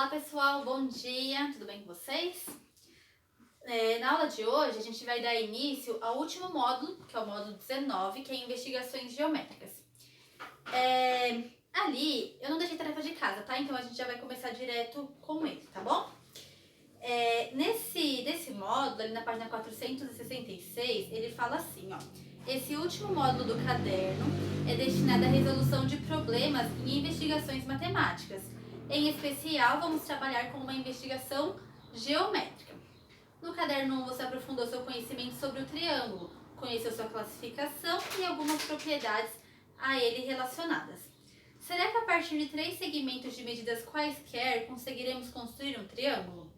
Olá pessoal, bom dia, tudo bem com vocês? Na aula de hoje a gente vai dar início ao último módulo, que é o módulo 19, que é investigações geométricas. Ali eu não deixei tarefa de casa, tá? Então a gente já vai começar direto com ele, tá bom? Nesse módulo, ali na página 466, ele fala assim, ó. Esse último módulo do caderno é destinado à resolução de problemas em investigações matemáticas. Em especial, vamos trabalhar com uma investigação geométrica. No caderno 1, você aprofundou seu conhecimento sobre o triângulo, conheceu sua classificação e algumas propriedades a ele relacionadas. Será que a partir de 3 segmentos de medidas quaisquer conseguiremos construir um triângulo?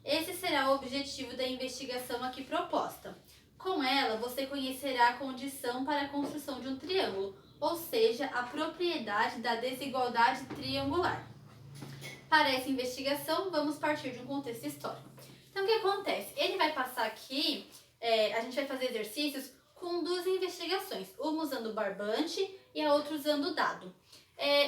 Esse será o objetivo da investigação aqui proposta. Com ela, você conhecerá a condição para a construção de um triângulo, ou seja, a propriedade da desigualdade triangular. Para essa investigação, vamos partir de um contexto histórico. Então, o que acontece? Ele vai passar aqui, a gente vai fazer exercícios com 2 investigações, uma usando barbante e a outra usando dado.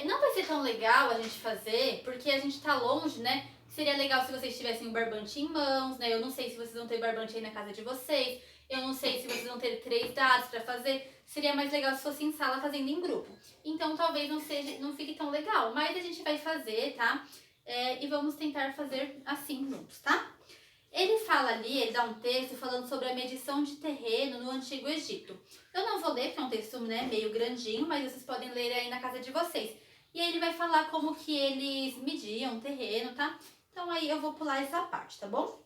Não vai ser tão legal a gente fazer, porque a gente está longe, né? Seria legal se vocês tivessem o barbante em mãos, né? Eu não sei se vocês vão ter barbante aí na casa de vocês, eu não sei se vocês vão ter 3 dados para fazer. Seria mais legal se fosse em sala fazendo em grupo. Então, talvez não fique tão legal, mas a gente vai fazer, tá? E vamos tentar fazer assim juntos, tá? Ele fala ali, ele dá um texto falando sobre a medição de terreno no Antigo Egito. Eu não vou ler, porque é um texto, né, meio grandinho, mas vocês podem ler aí na casa de vocês. E aí ele vai falar como que eles mediam o terreno, tá? Então aí eu vou pular essa parte, tá bom?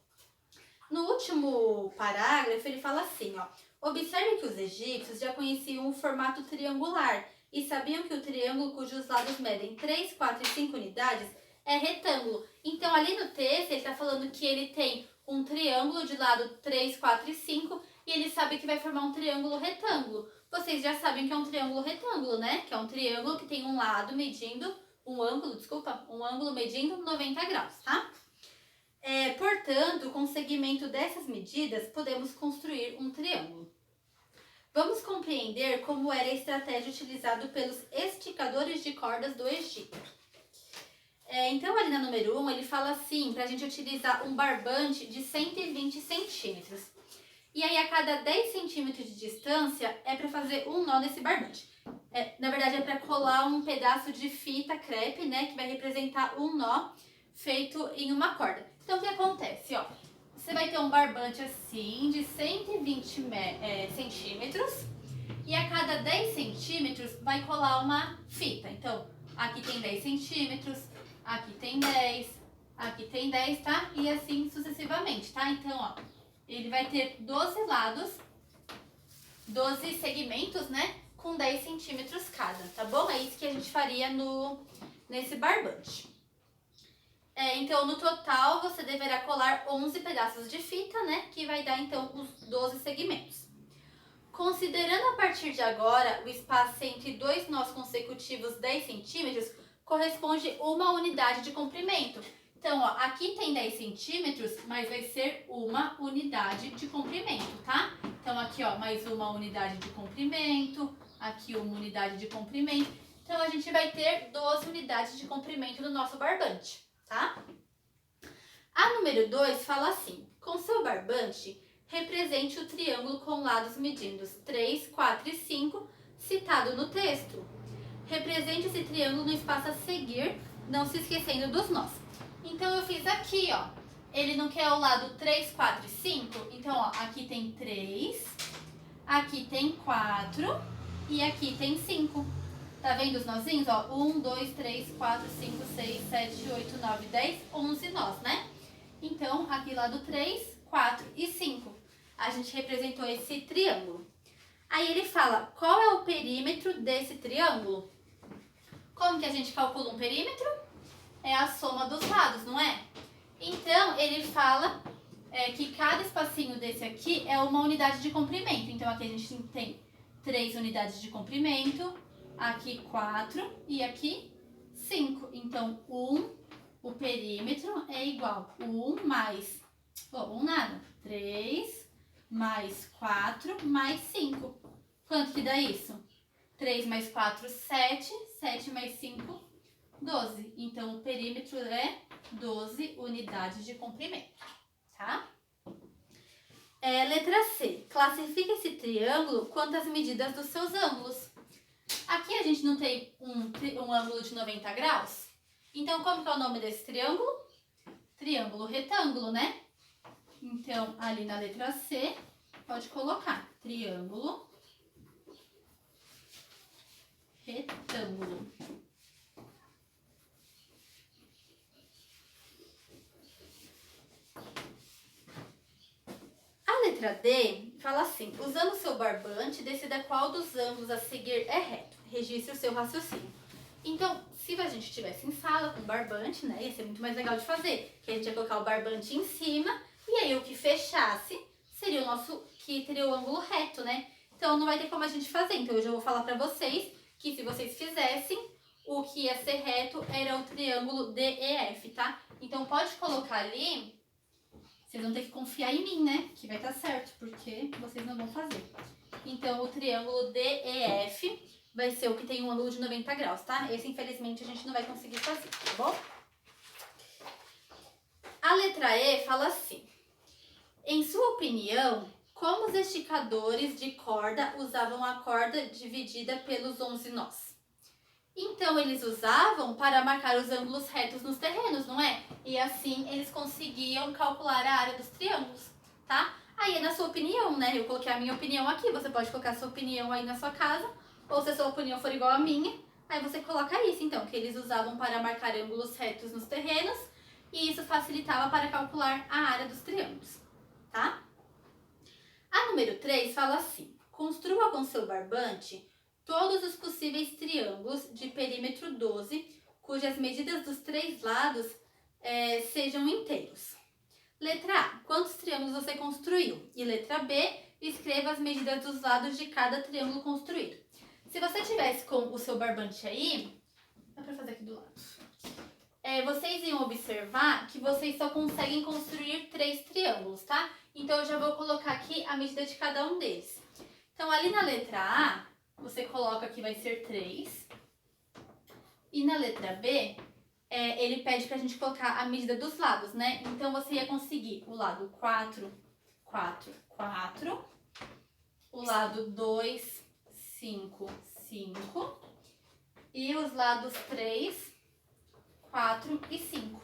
No último parágrafo ele fala assim, ó. Observe que os egípcios já conheciam o formato triangular e sabiam que o triângulo cujos lados medem 3, 4 e 5 unidades é retângulo. Então, ali no texto, ele está falando que ele tem um triângulo de lado 3, 4 e 5 e ele sabe que vai formar um triângulo retângulo. Vocês já sabem que é um triângulo retângulo, né? Que é um triângulo que tem um lado medindo, um ângulo medindo 90 graus, tá? Portanto, com o segmento dessas medidas, podemos construir um triângulo. Vamos compreender como era a estratégia utilizada pelos esticadores de cordas do Egito. Então, ali na número 1, ele fala assim, para a gente utilizar um barbante de 120 centímetros. E aí, a cada 10 centímetros de distância, é para fazer um nó nesse barbante. Na verdade, é para colar um pedaço de fita crepe, né, que vai representar um nó feito em uma corda. Então, o que acontece? Ó, você vai ter um barbante assim, de 120 centímetros, e a cada 10 centímetros vai colar uma fita. Então, aqui tem 10 centímetros, aqui tem 10, aqui tem 10, tá? E assim sucessivamente, tá? Então, ó, ele vai ter 12 lados, 12 segmentos, né? Com 10 centímetros cada, tá bom? É isso que a gente faria nesse barbante. Então, no total, você deverá colar 11 pedaços de fita, né? Que vai dar, então, os 12 segmentos. Considerando a partir de agora o espaço entre 2 nós consecutivos 10 centímetros, corresponde uma unidade de comprimento. Então, ó, aqui tem 10 centímetros, mas vai ser uma unidade de comprimento, tá? Então, aqui, ó, mais uma unidade de comprimento, aqui uma unidade de comprimento. Então, a gente vai ter 12 unidades de comprimento do nosso barbante, tá? A número 2 fala assim, com seu barbante, represente o triângulo com lados medindo 3, 4 e 5, citado no texto. Represente esse triângulo no espaço a seguir, não se esquecendo dos nós. Então, eu fiz aqui, ó. Ele não quer o lado 3, 4 e 5? Então, ó, aqui tem 3, aqui tem 4 e aqui tem 5. Tá vendo os nozinhos? Ó, 1, 2, 3, 4, 5, 6, 7, 8, 9, 10, 11 nós, né? Então, aqui lado 3, 4 e 5. A gente representou esse triângulo. Aí ele fala, qual é o perímetro desse triângulo? Como que a gente calcula um perímetro? É a soma dos lados, não é? Então, ele fala que cada espacinho desse aqui é uma unidade de comprimento. Então, aqui a gente tem 3 unidades de comprimento, aqui 4 e aqui 5. Então, o perímetro é igual a 1 mais, 3 mais 4 mais 5. Quanto que dá isso? 3 mais 4, 7. 7 mais 5, 12. Então, o perímetro é 12 unidades de comprimento, tá? Letra C. Classifique esse triângulo quanto às medidas dos seus ângulos. Aqui a gente não tem um ângulo de 90 graus? Então, como que é o nome desse triângulo? Triângulo retângulo, né? Então, ali na letra C, pode colocar triângulo retângulo. A letra D fala assim: usando seu barbante, decida qual dos ângulos a seguir é reto. Registre o seu raciocínio. Então, se a gente estivesse em sala com barbante, né, ia ser muito mais legal de fazer, que a gente ia colocar o barbante em cima e aí o que fechasse seria o nosso, que teria o ângulo reto, né? Então, não vai ter como a gente fazer. Então, hoje eu vou falar pra vocês que se vocês fizessem, o que ia ser reto era o triângulo DEF, tá? Então, pode colocar ali. Vocês vão ter que confiar em mim, né? Que vai estar certo, porque vocês não vão fazer. Então, o triângulo DEF vai ser o que tem um ângulo de 90 graus, tá? Esse, infelizmente, a gente não vai conseguir fazer, tá bom? A letra E fala assim: em sua opinião, como os esticadores de corda usavam a corda dividida pelos 11 nós? Então, eles usavam para marcar os ângulos retos nos terrenos, não é? E assim, eles conseguiam calcular a área dos triângulos, tá? Aí é na sua opinião, né? Eu coloquei a minha opinião aqui, você pode colocar a sua opinião aí na sua casa, ou se a sua opinião for igual à minha, aí você coloca isso, então, que eles usavam para marcar ângulos retos nos terrenos, e isso facilitava para calcular a área dos triângulos, tá? A número 3 fala assim: construa com seu barbante todos os possíveis triângulos de perímetro 12, cujas medidas dos 3 lados sejam inteiros. Letra A. Quantos triângulos você construiu? E letra B. Escreva as medidas dos lados de cada triângulo construído. Se você tivesse com o seu barbante aí, dá pra fazer aqui do lado. Vocês iam observar que vocês só conseguem construir 3 triângulos, tá? Então, eu já vou colocar aqui a medida de cada um deles. Então, ali na letra A, você coloca que vai ser 3. E na letra B, ele pede pra gente colocar a medida dos lados, né? Então, você ia conseguir o lado 4, 4, 4. O lado 2, 5, 5. E os lados 3, 4 e 5,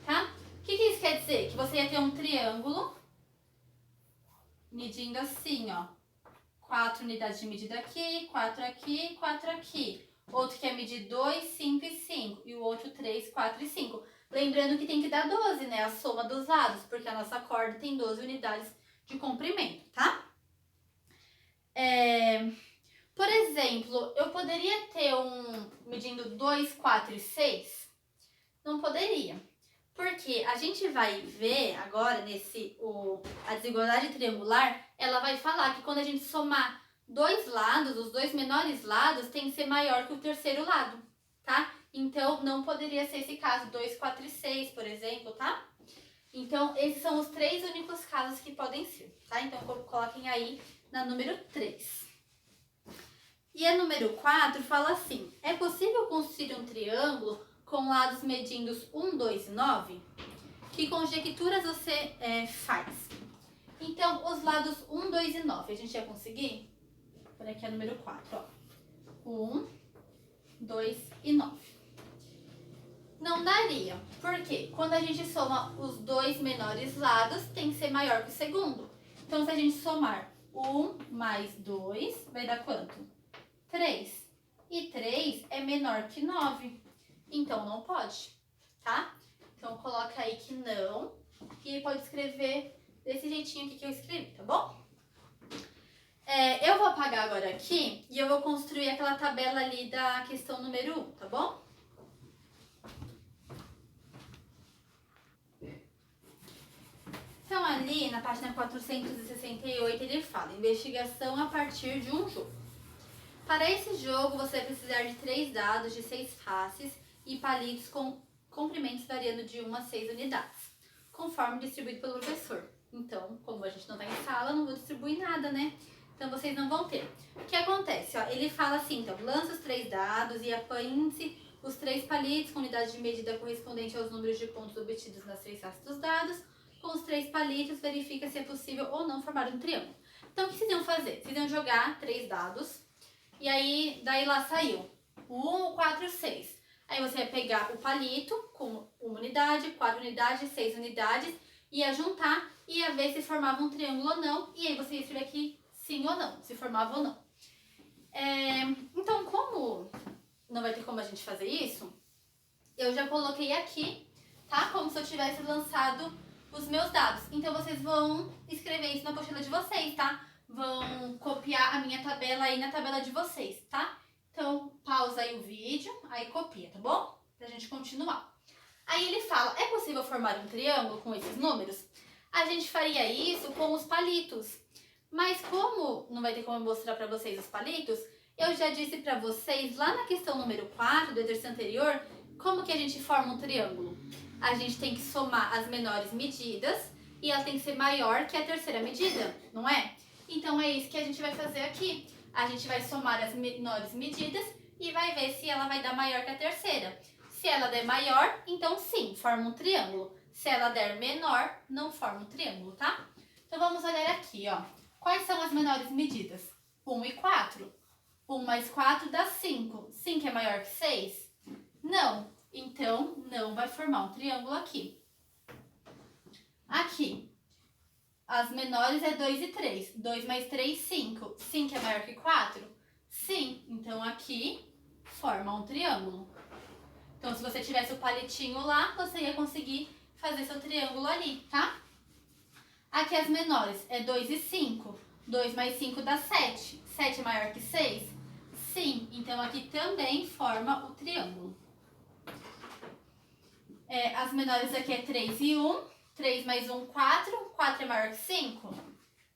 tá? O que isso quer dizer? Que você ia ter um triângulo medindo assim, ó. 4 unidades de medida aqui, 4 aqui, 4 aqui. Outro que é medir 2, 5 e 5. E o outro 3, 4 e 5. Lembrando que tem que dar 12, né? A soma dos lados, porque a nossa corda tem 12 unidades de comprimento, tá? Por exemplo, eu poderia ter um medindo 2, 4 e 6? Não poderia. Porque a gente vai ver agora a desigualdade triangular, ela vai falar que quando a gente somar 2 lados, os 2 menores lados tem que ser maior que o terceiro lado, tá? Então, não poderia ser esse caso, 2, 4 e 6, por exemplo, tá? Então, esses são os 3 únicos casos que podem ser, tá? Então, coloquem aí na número 3. E a número 4 fala assim: é possível construir um triângulo com lados medindo 1, 2 e 9? Que conjecturas você faz? Então, os lados 1, 2 e 9, a gente ia conseguir? Por aqui é a número 4, ó. 1, 2 e 9. Não daria. Por quê? Quando a gente soma os 2 menores lados, tem que ser maior que o segundo. Então, se a gente somar 1 mais 2, vai dar quanto? 3. E 3 é menor que 9. Então, não pode, tá? Então, coloca aí que não. E pode escrever desse jeitinho aqui que eu escrevi, tá bom? Eu vou apagar agora aqui e eu vou construir aquela tabela ali da questão número 1, tá bom? Então, ali na página 468, ele fala: investigação a partir de um jogo. Para esse jogo, você vai precisar de 3 dados de 6 faces e palitos com comprimentos variando de 1 a 6 unidades, conforme distribuído pelo professor. Então, como a gente não está em sala, não vou distribuir nada, né? Então, vocês não vão ter. O que acontece? Ó, ele fala assim, então, lança os 3 dados e apanhe-se os 3 palitos com unidade de medida correspondente aos números de pontos obtidos nas 3 faces dos dados. Com os 3 palitos, verifica se é possível ou não formar um triângulo. Então, o que vocês iam fazer? Vocês iam jogar 3 dados, e aí, daí lá saiu o 1, o 4 e o 6. Aí você ia pegar o palito com 1 unidade, 4 unidades, 6 unidades, ia juntar, ia ver se formava um triângulo ou não, e aí você ia escrever aqui sim ou não, se formava ou não. Então, como não vai ter como a gente fazer isso, eu já coloquei aqui, tá? Como se eu tivesse lançado os meus dados. Então, vocês vão escrever isso na apostila de vocês, tá? Vão copiar a minha tabela aí na tabela de vocês, tá? Então, pausa aí o vídeo, aí copia, tá bom? Pra gente continuar. Aí ele fala, é possível formar um triângulo com esses números? A gente faria isso com os palitos. Mas como não vai ter como eu mostrar pra vocês os palitos, eu já disse pra vocês lá na questão número 4 do exercício anterior, como que a gente forma um triângulo. A gente tem que somar as menores medidas e ela tem que ser maior que a terceira medida, não é? Então é isso que a gente vai fazer aqui. A gente vai somar as menores medidas e vai ver se ela vai dar maior que a terceira. Se ela der maior, então sim, forma um triângulo. Se ela der menor, não forma um triângulo, tá? Então vamos olhar aqui, ó. Quais são as menores medidas? 1 e 4. 1 mais 4 dá 5. 5 é maior que 6? Não. Então, não vai formar um triângulo aqui. Aqui. As menores é 2 e 3. 2 mais 3, 5. 5 é maior que 4? Sim. Então, aqui forma um triângulo. Então, se você tivesse o palitinho lá, você ia conseguir fazer seu triângulo ali, tá? Aqui as menores é 2 e 5. 2 mais 5 dá 7. 7 é maior que 6? Sim. Então, aqui também forma o triângulo. As menores aqui é 3 e 1. 3 mais 1, 4. 4 é maior que 5?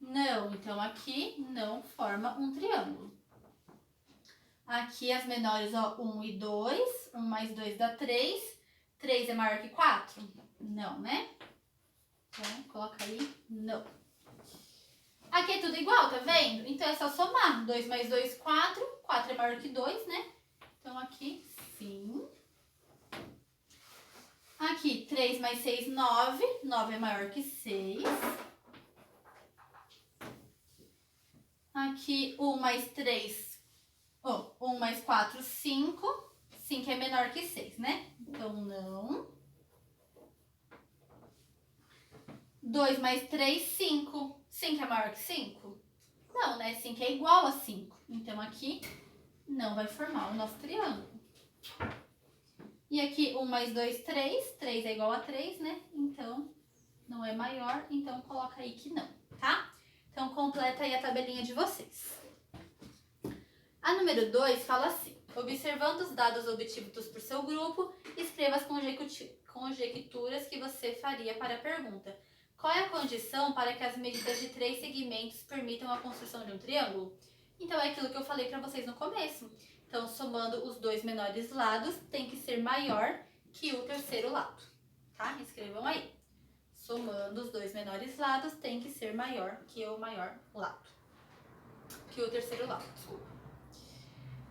Não. Então, aqui não forma um triângulo. Aqui as menores, ó, 1 e 2. 1 mais 2 dá 3. 3 é maior que 4? Não, né? Então, coloca aí, não. Aqui é tudo igual, tá vendo? Então, é só somar. 2 mais 2, 4. 4 é maior que 2, né? Então, aqui, sim. Aqui, 3 mais 6, 9. 9 é maior que 6. Aqui, 1 mais 3. 1 mais 4, 5. 5 é menor que 6, né? Então, não. 2 mais 3, 5. 5 é maior que 5? Não, né? 5 é igual a 5. Então, aqui não vai formar o nosso triângulo. E aqui, 1 mais 2, 3. 3 é igual a 3, né? Então, não é maior. Então, coloca aí que não, tá? Então, completa aí a tabelinha de vocês. A número 2 fala assim. Observando os dados obtidos por seu grupo, escreva as conjecturas que você faria para a pergunta. Qual é a condição para que as medidas de 3 segmentos permitam a construção de um triângulo? Então, é aquilo que eu falei para vocês no começo. Então, somando os 2 menores lados, tem que ser maior que o terceiro lado, tá? Escrevam aí. Somando os 2 menores lados, tem que ser maior que o maior lado. Que o terceiro lado, desculpa.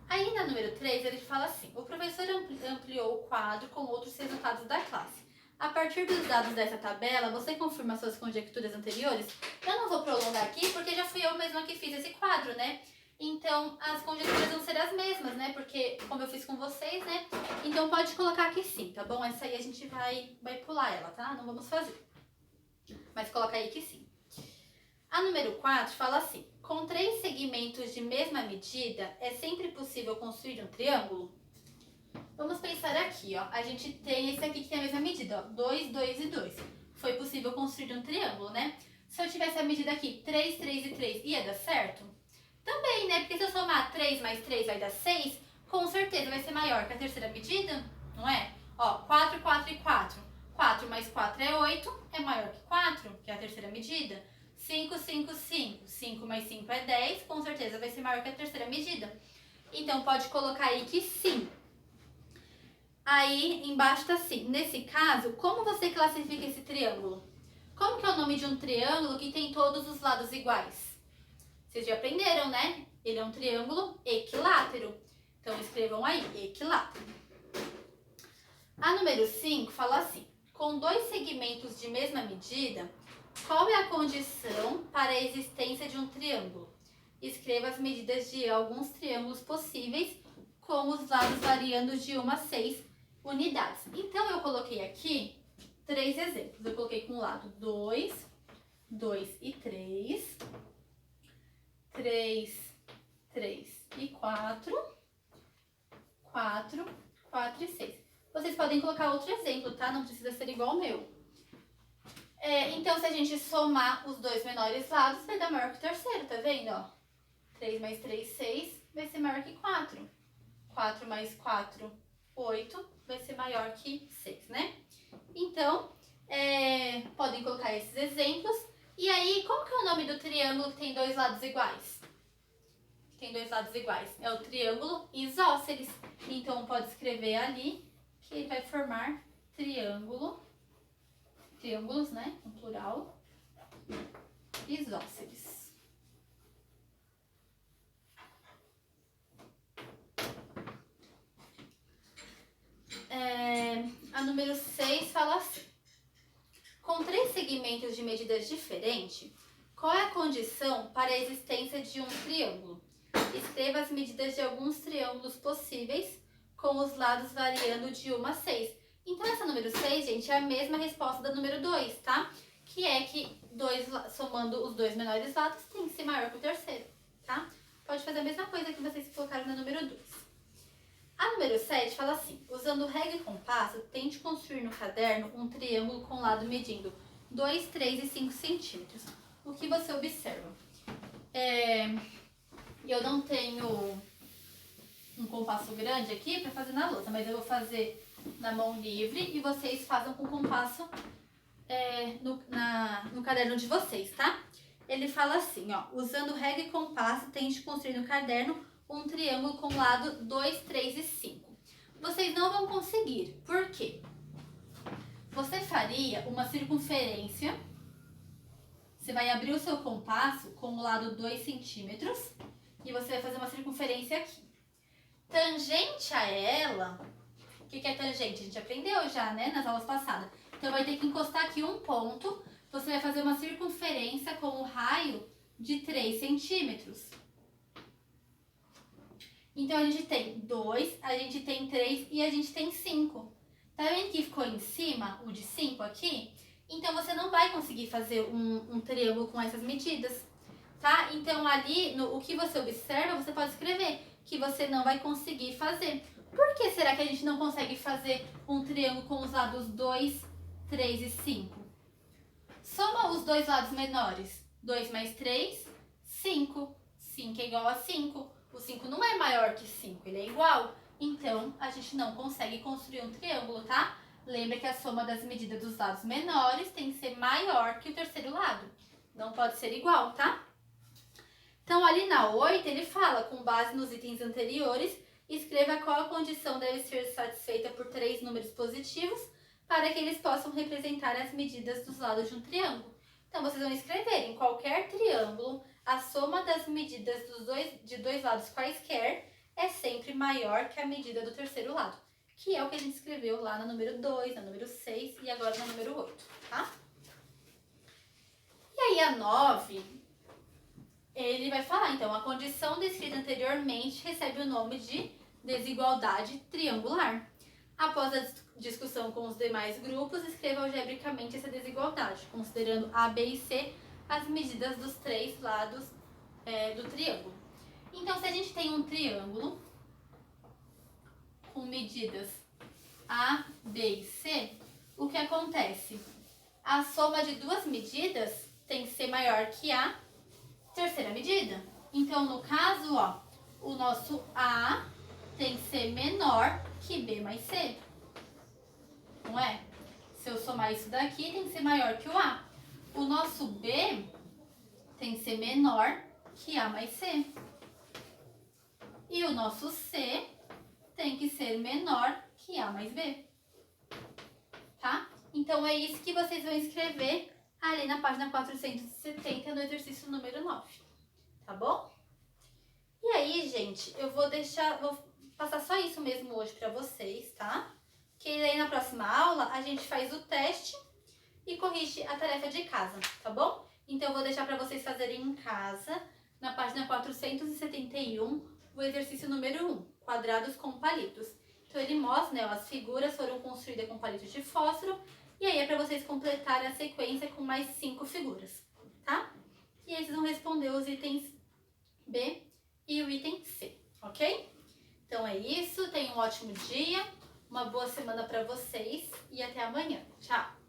Aí, na número 3, ele fala assim. O professor ampliou o quadro com outros resultados da classe. A partir dos dados dessa tabela, você confirma suas conjecturas anteriores? Eu não vou prolongar aqui, porque já fui eu mesma que fiz esse quadro, né? Então, as conjecturas vão ser as mesmas, né? Porque, como eu fiz com vocês, né? Então, pode colocar aqui sim, tá bom? Essa aí a gente vai pular ela, tá? Não vamos fazer. Mas coloca aí que sim. A número 4 fala assim. Com 3 segmentos de mesma medida, é sempre possível construir um triângulo? Vamos pensar aqui, ó. A gente tem esse aqui que tem a mesma medida, ó. 2, 2 e 2. Foi possível construir um triângulo, né? Se eu tivesse a medida aqui, 3, 3 e 3, ia dar certo? Também, né? Porque se eu somar 3 mais 3 vai dar 6, com certeza vai ser maior que a terceira medida, não é? Ó, 4, 4 e 4. 4 mais 4 é 8, é maior que 4, que é a terceira medida. 5, 5, 5. 5 mais 5 é 10, com certeza vai ser maior que a terceira medida. Então, pode colocar aí que sim. Aí, embaixo tá assim. Nesse caso, como você classifica esse triângulo? Como que é o nome de um triângulo que tem todos os lados iguais? Vocês já aprenderam, né? Ele é um triângulo equilátero. Então, escrevam aí, equilátero. A número 5 fala assim: com dois segmentos de mesma medida, qual é a condição para a existência de um triângulo? Escreva as medidas de alguns triângulos possíveis, com os lados variando de 1 a 6 unidades. Então, eu coloquei aqui 3 exemplos. Eu coloquei com o lado 2, 2 e 3, 3, 3 e 4, 4, 4 e 6. Vocês podem colocar outro exemplo, tá? Não precisa ser igual ao meu. Então, se a gente somar os dois menores lados, vai dar maior que o terceiro, tá vendo? Ó, 3 mais 3, 6, vai ser maior que 4. 4 mais 4, 8, vai ser maior que 6, né? Então, podem colocar esses exemplos. E aí, como que é o nome do triângulo que tem dois lados iguais? Tem dois lados iguais. É o triângulo isósceles. Então, pode escrever ali que ele vai formar triângulos, né, no plural, isósceles. A número 6 fala assim: com três segmentos de medidas diferentes, qual é a condição para a existência de um triângulo? Escreva as medidas de alguns triângulos possíveis, com os lados variando de 1 a 6. Então, essa número 6, gente, é a mesma resposta da número 2, tá? Que é que somando os dois menores lados tem que ser maior que o terceiro, tá? Pode fazer a mesma coisa que vocês colocaram na número 2. A número 7 fala assim: usando régua e compasso, tente construir no caderno um triângulo com lado medindo 2, 3 e 5 centímetros. O que você observa? Eu não tenho um compasso grande aqui para fazer na lousa, mas eu vou fazer na mão livre e vocês fazem com compasso no caderno de vocês, tá? Ele fala assim, ó: usando régua e compasso, tente construir no caderno um triângulo com lado 2, 3 e 5. Vocês não vão conseguir. Por quê? Você faria uma circunferência. Você vai abrir o seu compasso com o lado 2 centímetros e você vai fazer uma circunferência aqui. Tangente a ela, o que é tangente? A gente aprendeu já, né, nas aulas passadas. Então, vai ter que encostar aqui um ponto. Você vai fazer uma circunferência com o raio de 3 centímetros. Então, a gente tem 2, a gente tem 3 e a gente tem 5. Tá vendo que ficou em cima o de 5 aqui? Então, você não vai conseguir fazer um triângulo com essas medidas, tá? Então, ali, o que você observa, você pode escrever que você não vai conseguir fazer. Por que será que a gente não consegue fazer um triângulo com os lados 2, 3 e 5? Soma os dois lados menores. 2 mais 3, 5. 5 é igual a 5. O 5 não é maior que 5, ele é igual. Então, a gente não consegue construir um triângulo, tá? Lembra que a soma das medidas dos lados menores tem que ser maior que o terceiro lado. Não pode ser igual, tá? Então, ali na 8, ele fala, com base nos itens anteriores, escreva qual a condição deve ser satisfeita por 3 números positivos para que eles possam representar as medidas dos lados de um triângulo. Então, vocês vão escrever em qualquer triângulo, a soma das medidas de dois lados quaisquer é sempre maior que a medida do terceiro lado, que é o que a gente escreveu lá no número 2, na número 6 e agora no número 8, tá? E aí a 9, ele vai falar, então, a condição descrita anteriormente recebe o nome de desigualdade triangular. Após a discussão com os demais grupos, escreva algebricamente essa desigualdade, considerando A, B e C as medidas dos três lados do triângulo. Então, se a gente tem um triângulo com medidas A, B e C, o que acontece? A soma de duas medidas tem que ser maior que a terceira medida. Então, no caso, ó, o nosso A tem que ser menor que B mais C. Não é? Se eu somar isso daqui, tem que ser maior que o A. O nosso B tem que ser menor que A mais C. E o nosso C tem que ser menor que A mais B. Tá? Então, é isso que vocês vão escrever ali na página 470, no exercício número 9. Tá bom? E aí, gente, eu vou passar só isso mesmo hoje pra vocês, tá? que aí na próxima aula a gente faz o teste e corrige a tarefa de casa, tá bom? Então eu vou deixar para vocês fazerem em casa, na página 471, o exercício número 1, quadrados com palitos. Então ele mostra, né, as figuras foram construídas com palitos de fósforo, e aí é para vocês completarem a sequência com mais 5 figuras, tá? E aí vocês vão responder os itens B e o item C, ok? Então é isso, tenham um ótimo dia, uma boa semana para vocês e até amanhã. Tchau!